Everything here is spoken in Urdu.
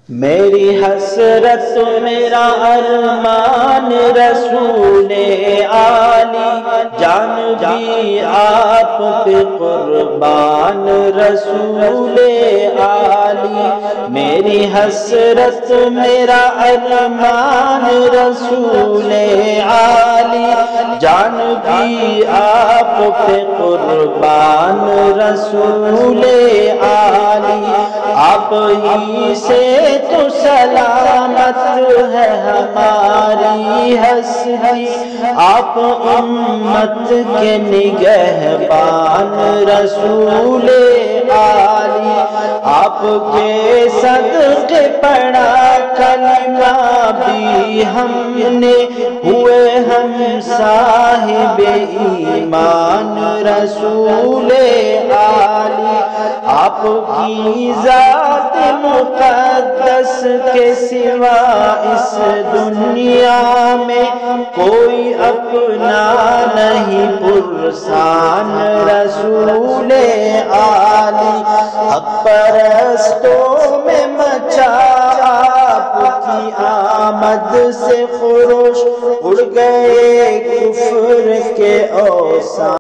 میری حسرت میرا ارمان رسول عالی، جان بھی آپ پہ قربان رسول عالی۔ میری حسرت میرا ارمان رسول عالی، جان بھی آپ پہ قربان رسول عالی۔ آپ ہی سے تو سلامت ہے ہماری ہستی، آپ امت کے نگہبان رسول عالی۔ آپ کے صدقے پڑھا کلمہ بھی ہم نے، ہوئے ہم صاحب ایمان رسول عالی۔ آپ کی ذات مقدس کے سوا اس دنیا میں کوئی اپنا نہیں پرسان رسول عالی۔ حق پرستوں میں مچا آپ کی آمد سے خروش، اڑ گئے کفر کے اوثان